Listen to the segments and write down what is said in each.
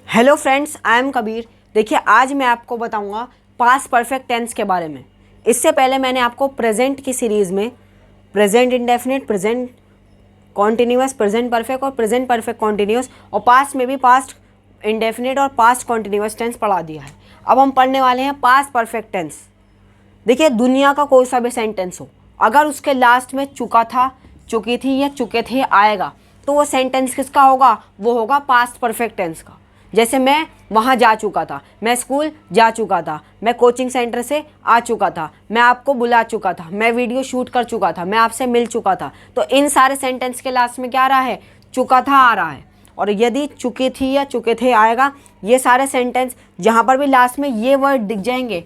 Hello friends, I am Kabir. देखिए, आज मैं आपको बताऊंगा पास्ट परफेक्ट टेंस के बारे में। इससे पहले मैंने आपको प्रेजेंट की सीरीज़ में present indefinite, present continuous, present perfect और प्रेजेंट परफेक्ट कॉन्टिन्यूअस और पास्ट में भी पास्ट इंडेफिनिट और पास्ट कॉन्टिन्यूअस टेंस पढ़ा दिया है। अब हम पढ़ने वाले हैं पास्ट परफेक्ट टेंस। देखिए, दुनिया का कोई सा भी सेंटेंस हो, अगर उसके लास्ट में चुका था, चुकी थी या चुके थे आएगा, तो वो सेंटेंस किसका होगा? वो होगा पास्ट परफेक्ट टेंस का। जैसे मैं वहाँ जा चुका था, मैं स्कूल जा चुका था, मैं कोचिंग सेंटर से आ चुका था, मैं आपको बुला चुका था, मैं वीडियो शूट कर चुका था, मैं आपसे मिल चुका था। तो इन सारे सेंटेंस के लास्ट में क्या आ रहा है? चुका था आ रहा है। और यदि चुकी थी या चुके थे आएगा, ये सारे सेंटेंस जहाँ पर भी लास्ट में ये वर्ड दिख जाएंगे,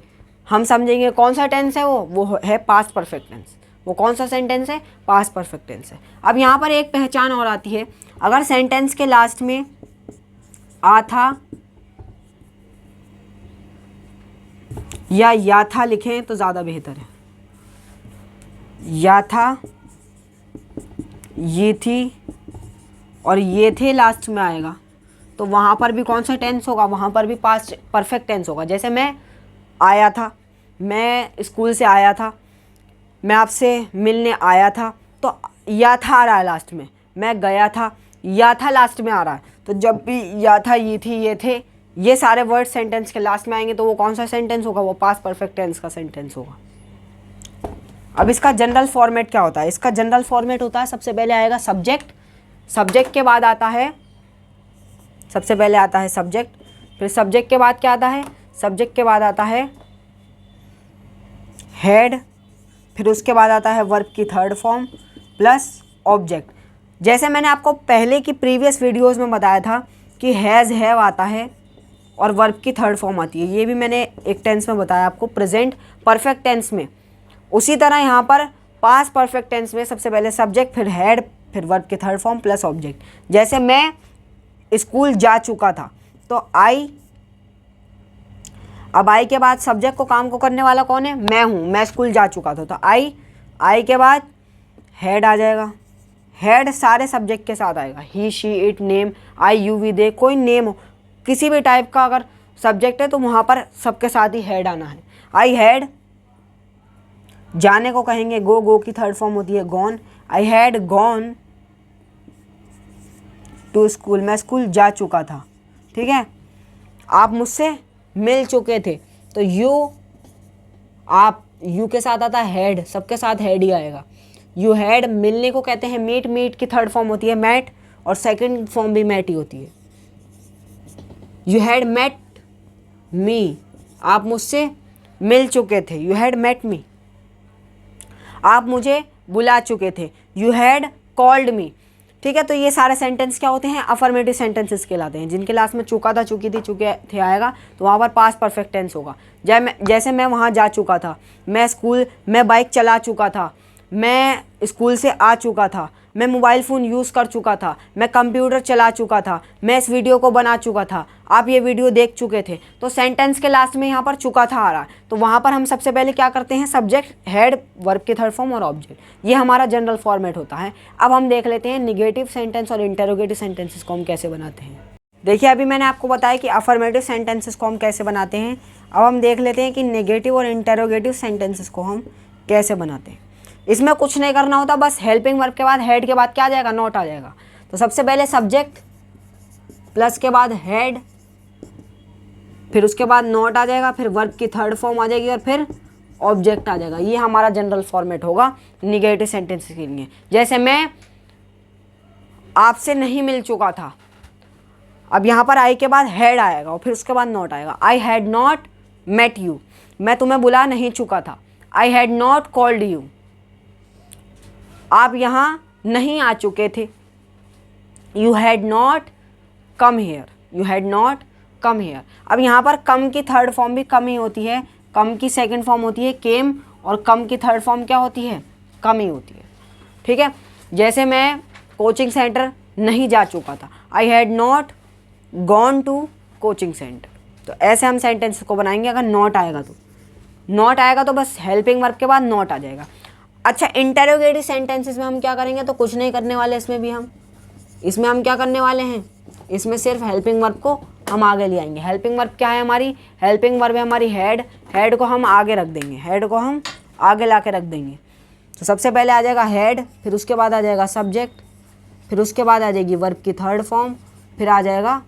हम समझेंगे कौन सा टेंस है वो है पास्ट परफेक्ट टेंस। वो कौन सा सेंटेंस है? पास्ट परफेक्ट टेंस है। अब यहाँ पर एक पहचान और आती है, अगर सेंटेंस के लास्ट में आ था या था लिखें तो ज़्यादा बेहतर है। या था, ये थी और ये थे लास्ट में आएगा, तो वहाँ पर भी कौन सा टेंस होगा? वहाँ पर भी पास्ट परफेक्ट टेंस होगा। जैसे मैं आया था, मैं स्कूल से आया था, मैं आपसे मिलने आया था, तो या था आ रहा है लास्ट में। मैं गया था, या था लास्ट में आ रहा है। तो जब भी या था, ये थी, ये थे, ये सारे वर्ड सेंटेंस के लास्ट में आएंगे, तो वो कौन सा सेंटेंस होगा? वो पास्ट परफेक्ट टेंस का सेंटेंस होगा। अब इसका जनरल फॉर्मेट क्या होता है? इसका जनरल फॉर्मेट होता है, सबसे पहले आएगा सब्जेक्ट, सब्जेक्ट के बाद आता है, सबसे पहले आता है सब्जेक्ट, फिर सब्जेक्ट के बाद क्या आता है? सब्जेक्ट के बाद आता है हेड, फिर उसके बाद आता है वर्ब की थर्ड फॉर्म प्लस ऑब्जेक्ट। जैसे मैंने आपको पहले की प्रीवियस वीडियोस में बताया था कि हैज़, हैव आता है और वर्ब की थर्ड फॉर्म आती है। ये भी मैंने एक टेंस में बताया आपको, प्रेजेंट परफेक्ट टेंस में। उसी तरह यहाँ पर पास्ट परफेक्ट टेंस में सबसे पहले सब्जेक्ट, फिर हेड, फिर वर्ब की थर्ड फॉर्म प्लस ऑब्जेक्ट। जैसे मैं स्कूल जा चुका था, तो आई, अब आई के बाद सब्जेक्ट को, काम को करने वाला कौन है? मैं हूँ। मैं स्कूल जा चुका था, तो आई के बाद हेड आ जाएगा। हेड सारे सब्जेक्ट के साथ आएगा, he, she, it, name, I, you, we, they, कोई नेम हो, किसी भी टाइप का अगर सब्जेक्ट है तो वहाँ पर सबके साथ ही हेड आना है। आई हैड, जाने को कहेंगे गो, गो की थर्ड फॉर्म होती है gone. I had gone to school, मैं स्कूल जा चुका था। ठीक है, आप मुझसे मिल चुके थे, तो यू के साथ आता है हेड, सबके साथ हेड ही आएगा। यू हैड, मिलने को कहते हैं मीट, मीट की थर्ड फॉर्म होती है मैट और सेकंड फॉर्म भी मैट ही होती है। यू हैड मेट मी, आप मुझसे मिल चुके थे। यू हैड मेट मी, आप मुझे बुला चुके थे। You had called me. ठीक है, तो ये सारे सेंटेंस क्या होते हैं? अफर्मेटिव सेंटेंसेस कहलाते हैं, जिनके लास्ट में चुका था, चुकी थी, चुके थे आएगा, तो वहाँ पर पास्ट परफेक्ट टेंस होगा। जैसे मैं वहाँ जा चुका था, मैं बाइक चला चुका था, मैं स्कूल से आ चुका था, मैं मोबाइल फ़ोन यूज़ कर चुका था, मैं कंप्यूटर चला चुका था, मैं इस वीडियो को बना चुका था, आप ये वीडियो देख चुके थे। तो सेंटेंस के लास्ट में यहाँ पर चुका था आ रहा है, तो वहाँ पर हम सबसे पहले क्या करते हैं? सब्जेक्ट, हेड, वर्ब की थर्ड फॉर्म और ऑब्जेक्ट। ये हमारा जनरल फॉर्मेट होता है। अब हम देख लेते हैं निगेटिव सेंटेंस और इंटेरोगेटिव सेंटेंसेस को हम कैसे बनाते हैं। देखिए, अभी मैंने आपको बताया कि अफर्मेटिव सेंटेंसेस को हम कैसे बनाते हैं। अब हम देख लेते हैं कि नेगेटिव और इंटेरोगेटिव सेंटेंसेस को हम कैसे बनाते हैं। इसमें कुछ नहीं करना होता, बस हेल्पिंग वर्ब के बाद हेड के बाद क्या आ जाएगा? नॉट आ जाएगा। तो सबसे पहले सब्जेक्ट प्लस के बाद हेड, फिर उसके बाद नॉट आ जाएगा, फिर वर्ब की थर्ड फॉर्म आ जाएगी और फिर ऑब्जेक्ट आ जाएगा। ये हमारा जनरल फॉर्मेट होगा निगेटिव सेंटेंसेस के लिए। जैसे मैं आपसे नहीं मिल चुका था, अब यहाँ पर आई के बाद हेड आएगा और फिर उसके बाद नॉट आएगा। I had not met you, मैं तुम्हें बुला नहीं चुका था। I had not called you, आप यहाँ नहीं आ चुके थे। You had not come here, you had not come here. अब यहाँ पर कम की थर्ड फॉर्म भी कम ही होती है, कम की सेकंड फॉर्म होती है केम और कम की थर्ड फॉर्म क्या होती है? कम ही होती है। ठीक है, जैसे मैं कोचिंग सेंटर नहीं जा चुका था, I had not gone to coaching centre. तो ऐसे हम सेंटेंस को बनाएंगे। अगर नॉट आएगा तो बस हेल्पिंग वर्ब के बाद नॉट आ जाएगा। अच्छा, इंटेरोगेटिव सेंटेंसेस में हम क्या करेंगे? तो कुछ नहीं करने वाले इसमें हम क्या करने वाले हैं? इसमें सिर्फ हेल्पिंग वर्ब को हम आगे ले आएंगे। हेल्पिंग वर्ब क्या है हमारी, हेल्पिंग वर्ब है हमारी हेड, हेड को हम आगे रख देंगे, हेड को हम आगे ला के रख देंगे। तो सबसे पहले आ जाएगा हेड, फिर उसके बाद आ जाएगा सब्जेक्ट, फिर उसके बाद आ जाएगी वर्ब की थर्ड फॉर्म, फिर आ जाएगा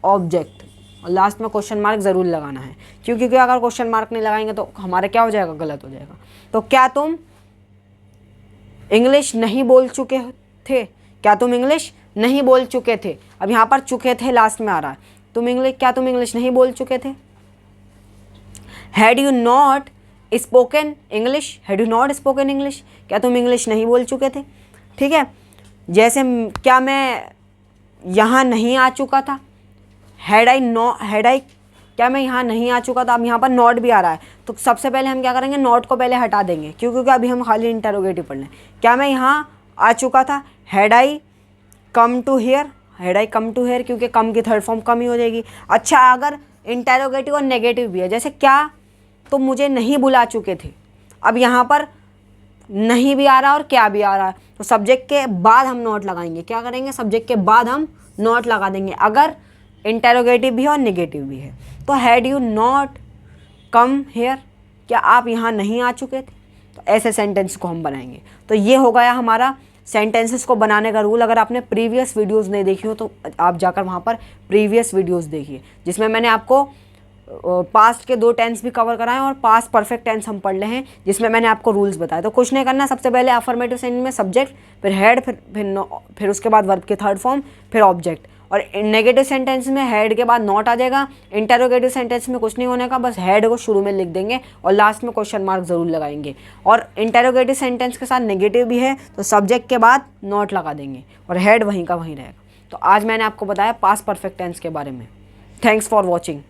ऑब्जेक्ट, और लास्ट में क्वेश्चन मार्क ज़रूर लगाना है, क्योंकि अगर क्वेश्चन मार्क नहीं लगाएंगे तो हमारा क्या हो जाएगा, गलत हो जाएगा। तो क्या तुम इंग्लिश नहीं बोल चुके थे, क्या तुम इंग्लिश नहीं बोल चुके थे। अब यहाँ पर चुके थे लास्ट में आ रहा है, क्या तुम इंग्लिश नहीं बोल चुके थे। Had you not spoken English, had you not spoken English, क्या तुम इंग्लिश नहीं बोल चुके थे। ठीक है, जैसे क्या मैं यहाँ नहीं आ चुका था, हैड आई क्या मैं यहाँ नहीं आ चुका था। अब यहाँ पर नॉट भी आ रहा है, तो सबसे पहले हम क्या करेंगे, नॉट को पहले हटा देंगे, क्योंकि अभी हम खाली इंटरोगेटिव पढ़ लें। क्या मैं यहाँ आ चुका था, had I come to here, had I come to here, क्योंकि कम की थर्ड फॉर्म कम ही हो जाएगी। अच्छा, अगर इंटरोगेटिव और नेगेटिव भी है, जैसे क्या तो मुझे नहीं बुला चुके थे, अब यहाँ पर नहीं भी आ रहा और क्या भी आ रहा है, तो सब्जेक्ट के बाद हम नॉट लगाएंगे। क्या करेंगे, सब्जेक्ट के बाद हम नॉट लगा देंगे अगर इंटरोगेटिव भी है और नेगेटिव भी है। तो had you not come hair, क्या आप यहाँ नहीं आ चुके थे। तो ऐसे सेंटेंस को हम बनाएंगे। तो ये हो गया हमारा सेंटेंसेस को बनाने का रूल। अगर आपने प्रीवियस वीडियोस नहीं देखी हो तो आप जाकर वहाँ पर प्रीवियस वीडियोस देखिए, जिसमें मैंने आपको पास्ट के 2 टेंस भी कवर कराएं और पास्ट परफेक्ट टेंस हम पढ़ ले हैं, जिसमें मैंने आपको रूल्स बताए। तो कुछ नहीं करना, सबसे पहले अफर्मेटिव सेंटेंस में सब्जेक्ट, फिर हेड, फिर उसके बाद वर्ब की थर्ड फॉर्म, फिर ऑब्जेक्ट। और नेगेटिव सेंटेंस में हेड के बाद नॉट आ जाएगा। इंटरोगेटिव सेंटेंस में कुछ नहीं होने का, बस हेड को शुरू में लिख देंगे और लास्ट में क्वेश्चन मार्क ज़रूर लगाएंगे। और इंटरोगेटिव सेंटेंस के साथ नेगेटिव भी है तो सब्जेक्ट के बाद नॉट लगा देंगे और हेड वहीं का वहीं रहेगा। तो आज मैंने आपको बताया पास्ट परफेक्ट टेंस के बारे में। Thanks for watching.